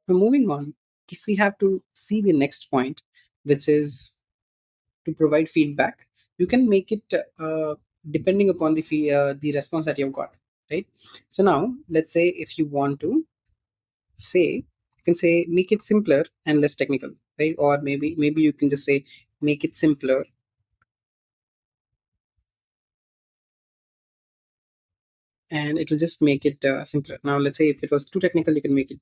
Moving on, if we have to see the next point, which is to provide feedback, you can make it depending upon the response that you've got, right? So now, let's say if you want to say, you can say make it simpler and less technical, right? Or maybe you can just say make it simpler and it will just make it simpler. Now, let's say if it was too technical, you can make it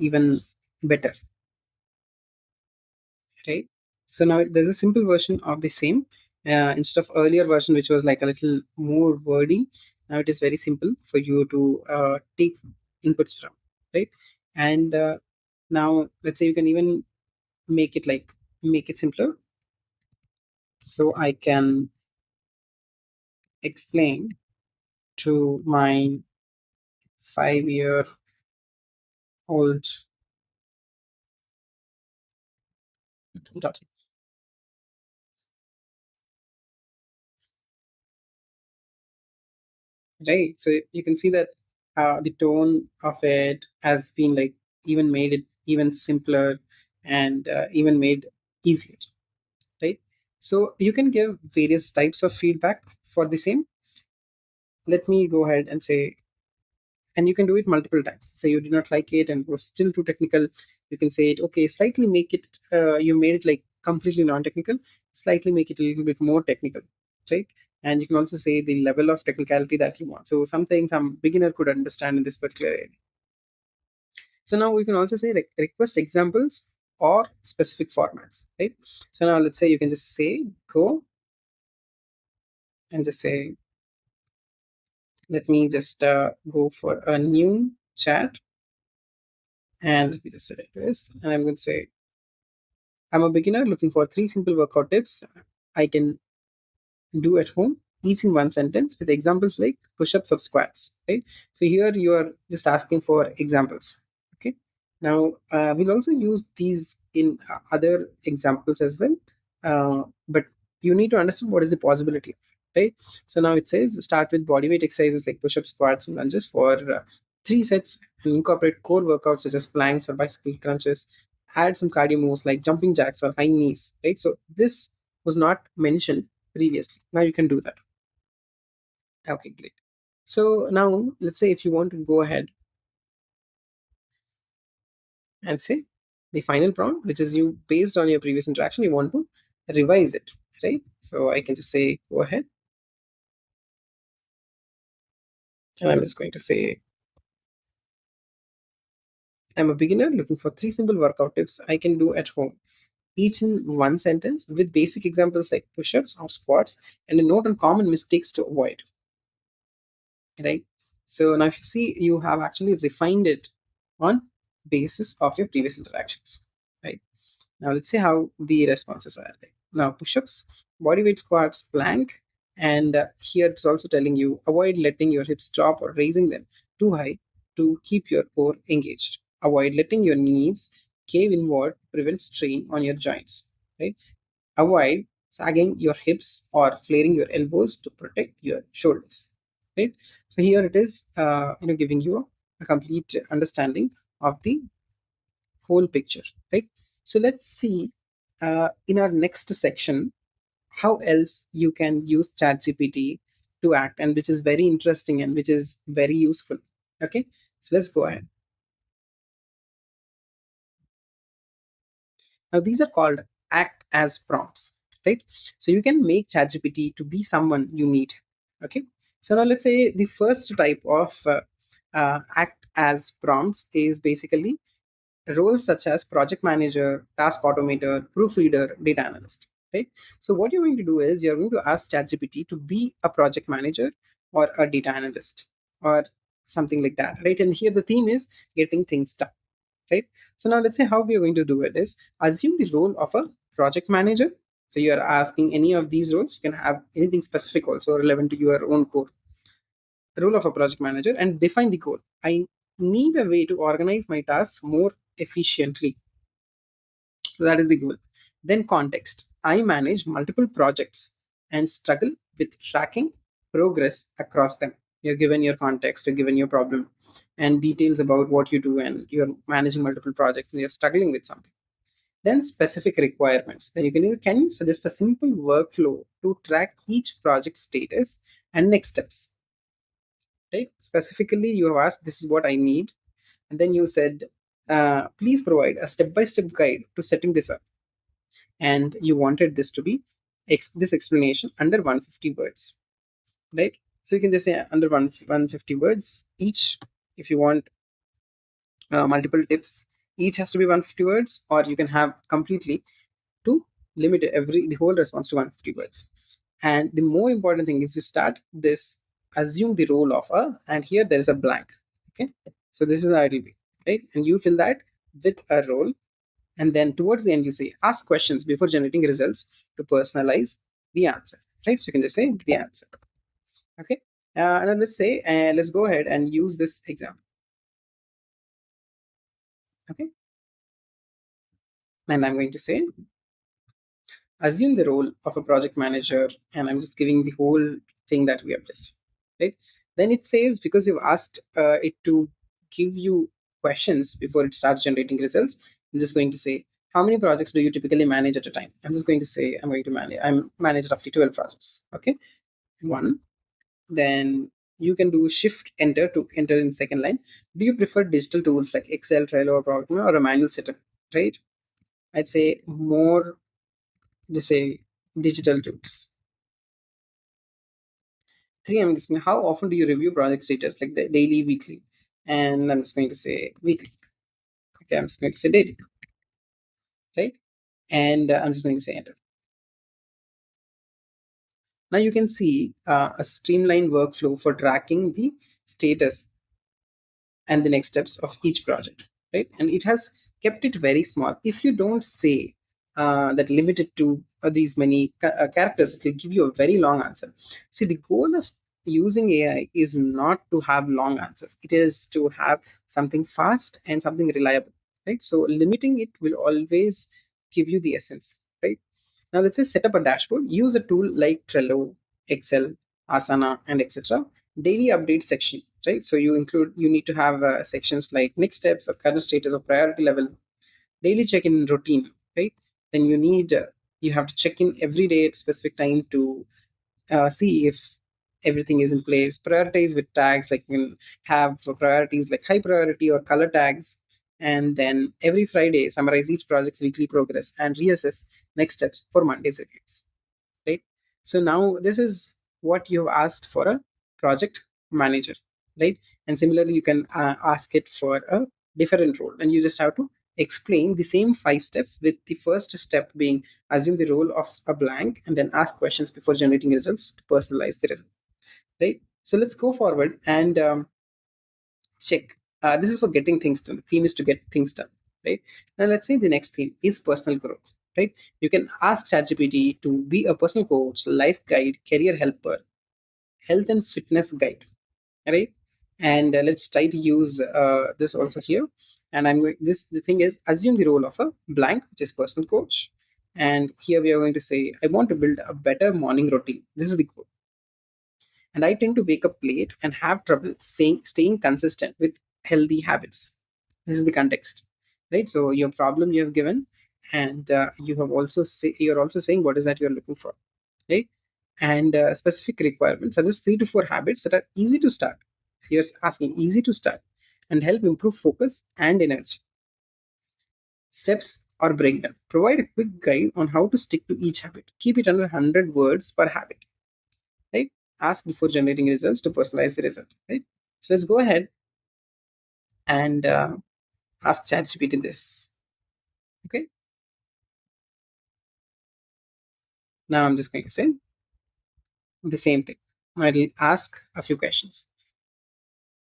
even better, right? So now there's a simple version of the same. Instead of earlier version, which was like a little more wordy, now it is very simple for you to take inputs from, right? And now let's say you can even make it like make it simpler. So I can explain to my 5-year old daughter, right? So you can see that the tone of it has been like even made it even simpler and even made easier, right? So you can give various types of feedback for the same. Let me go ahead and say, and you can do it multiple times. Say you did not like it and it was still too technical, you can say it, okay, slightly make it, you made it like completely non-technical, slightly make it a little bit more technical, right? And you can also say the level of technicality that you want. So something some beginner could understand in this particular area. So now we can also say request examples or specific formats, right? So now let's say you can just say go and just say, let me just go for a new chat, and let me just select this, and I'm going to say, I'm a beginner looking for 3 simple workout tips I can do at home, each in one sentence with examples like push-ups or squats, right? So here you are just asking for examples. Okay. Now we'll also use these in other examples as well, but you need to understand what is the possibility of it, right? So now it says start with body weight exercises like push-ups, squats, and lunges for 3 sets, and incorporate core workouts such as planks or bicycle crunches. Add some cardio moves like jumping jacks or high knees, right? So this was not mentioned previously. Now you can do that. Okay, great. So now let's say if you want to go ahead and say the final prompt, which is you based on your previous interaction, you want to revise it, right? So I can just say go ahead, and I'm just going to say I'm a beginner looking for 3 simple workout tips I can do at home, each in one sentence with basic examples like push-ups or squats and a note on common mistakes to avoid, right? So now if you see, you have actually refined it on basis of your previous interactions, right? Now let's see how the responses are like. Now push-ups, bodyweight squats, plank, and here it's also telling you avoid letting your hips drop or raising them too high to keep your core engaged. Avoid letting your knees cave inward to prevent strain on your joints, right? Avoid sagging your hips or flaring your elbows to protect your shoulders, right? So here it is, giving you a complete understanding of the whole picture, right? So let's see in our next section how else you can use ChatGPT to act, and which is very interesting and which is very useful. Okay, so let's go ahead. Now these are called act as prompts, right? So you can make ChatGPT to be someone you need. Okay, so now let's say the first type of act as prompts is basically roles such as project manager, task automator, proofreader, data analyst, right? So what you're going to do is you're going to ask ChatGPT to be a project manager or a data analyst or something like that, right? And here the theme is getting things done, right? So now let's say how we are going to do it is assume the role of a project manager. So you are asking any of these roles. You can have anything specific also relevant to your own core. The role of a project manager and define the goal. I need a way to organize my tasks more efficiently. So that is the goal. Then context. I manage multiple projects and struggle with tracking progress across them. You're given your context, you're given your problem, and details about what you do, and you're managing multiple projects, and you're struggling with something. Then specific requirements. Then can you suggest a simple workflow to track each project status and next steps? Right. Specifically, you have asked, "This is what I need," and then you said, "Please provide a step-by-step guide to setting this up." And you wanted this to be this explanation under 150 words, right? So you can just say under 150 words each. If you want multiple tips, each has to be 150 words, or you can have completely to limit the whole response to 150 words. And the more important thing is you start this, assume the role of a, and here there is a blank. Okay, so this is how it will be, right? And you fill that with a role, and then towards the end you say ask questions before generating results to personalize the answer, right? So you can just say the answer. Okay, and then let's say, let's go ahead and use this example. Okay, and I'm going to say assume the role of a project manager, and I'm just giving the whole thing that we have just, right? Then it says, because you've asked it to give you questions before it starts generating results, I'm just going to say, how many projects do you typically manage at a time? I'm just going to say, I'm manage roughly 12 projects. Okay, one. Then you can do shift enter to enter in second line. Do you prefer digital tools like Excel, Trello, or Programmer, or a manual setup? Right, I'd say more, just say digital tools. Three, I'm just going, how often do you review project status, like daily, weekly? And I'm just going to say weekly. Okay, I'm just going to say daily, right? And I'm just going to say enter. Now you can see a streamlined workflow for tracking the status and the next steps of each project, right? And it has kept it very small. If you don't say that limited to these many characters, it will give you a very long answer. See, the goal of using AI is not to have long answers, it is to have something fast and something reliable, right? So limiting it will always give you the essence, right? Now let's say set up a dashboard. Use a tool like Trello, Excel, Asana, and etc. Daily update section, right? So you need to have sections like next steps or current status or priority level. Daily check-in routine, right? Then you have to check in every day at specific time to see if everything is in place. Prioritize with tags, like you can have priorities like high priority or color tags. And then every Friday, summarize each project's weekly progress and reassess next steps for Monday's reviews, right? So now this is what you have asked for a project manager, right? And similarly, you can ask it for a different role, and you just have to explain the same 5 steps, with the first step being assume the role of a blank and then ask questions before generating results to personalize the result, right? So let's go forward and check. This is for getting things done. The theme is to get things done, right? Now let's say the next theme is personal growth, right? You can ask ChatGPT to be a personal coach, life guide, career helper, health and fitness guide, right? And let's try to use this also here. And I'm going. This the thing is assume the role of a blank, which is personal coach. And here we are going to say, I want to build a better morning routine. This is the goal, and I tend to wake up late and have trouble staying consistent with healthy habits. This is the context, right? So your problem you have given, and you're also saying what is that you're looking for, right? And specific requirements such as 3 to 4 habits that are easy to start. So you're asking easy to start and help improve focus and energy. Steps or breakdown. Provide a quick guide on how to stick to each habit. Keep it under 100 words per habit, right? Ask before generating results to personalize the result, right? So let's go ahead and ask ChatGPT this. Okay. Now I'm just going to say the same thing. I'll ask a few questions.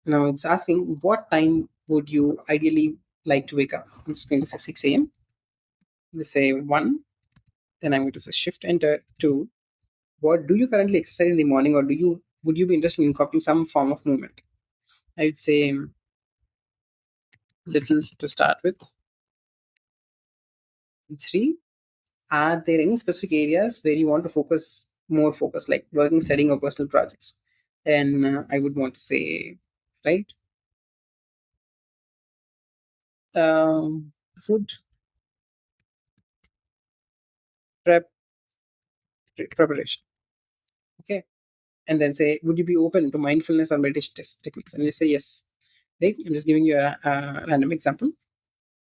Now it's asking, what time would you ideally like to wake up? I'm just going to say 6 a.m. Let's say 1. Then I'm going to say shift enter 2. What do you currently exercise in the morning, or do you would you be interested in incorporating some form of movement? I would say little to start with. 3. Are there any specific areas where you want to focus, like working, studying, or personal projects? And I would want to say, right, food prep preparation. Okay, and then say, would you be open to mindfulness or meditation techniques? And they say yes. Right, I'm just giving you a random example,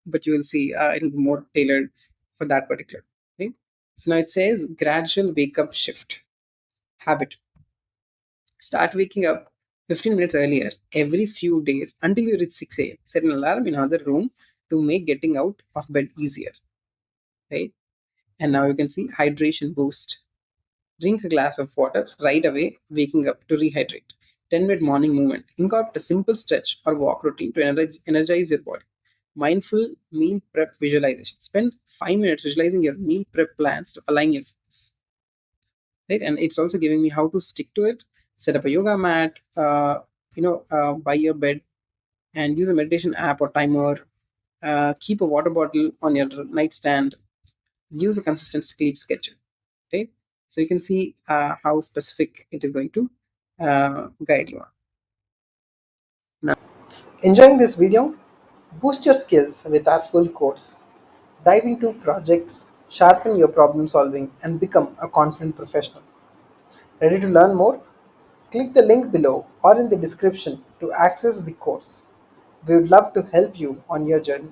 but you will see it'll be more tailored for that particular. Right. So now it says gradual wake up shift habit. Start waking up 15 minutes earlier every few days until you reach 6 a.m. Set an alarm in another room to make getting out of bed easier. Right. And now you can see hydration boost. Drink a glass of water right away, waking up to rehydrate. 10-minute morning movement. Incorporate a simple stretch or walk routine to energize your body. Mindful meal prep visualization. Spend 5 minutes visualizing your meal prep plans to align your focus. Right, and it's also giving me how to stick to it. Set up a yoga mat, by your bed, and use a meditation app or timer. Keep a water bottle on your nightstand. Use a consistent sleep schedule. Right, so you can see how specific it is going to guide you on. Now, Enjoying this video? Boost your skills with our full course. Dive into projects, sharpen your problem solving, and become a confident professional. Ready to learn more? Click the link below or in the description to access the course. We would love to help you on your journey.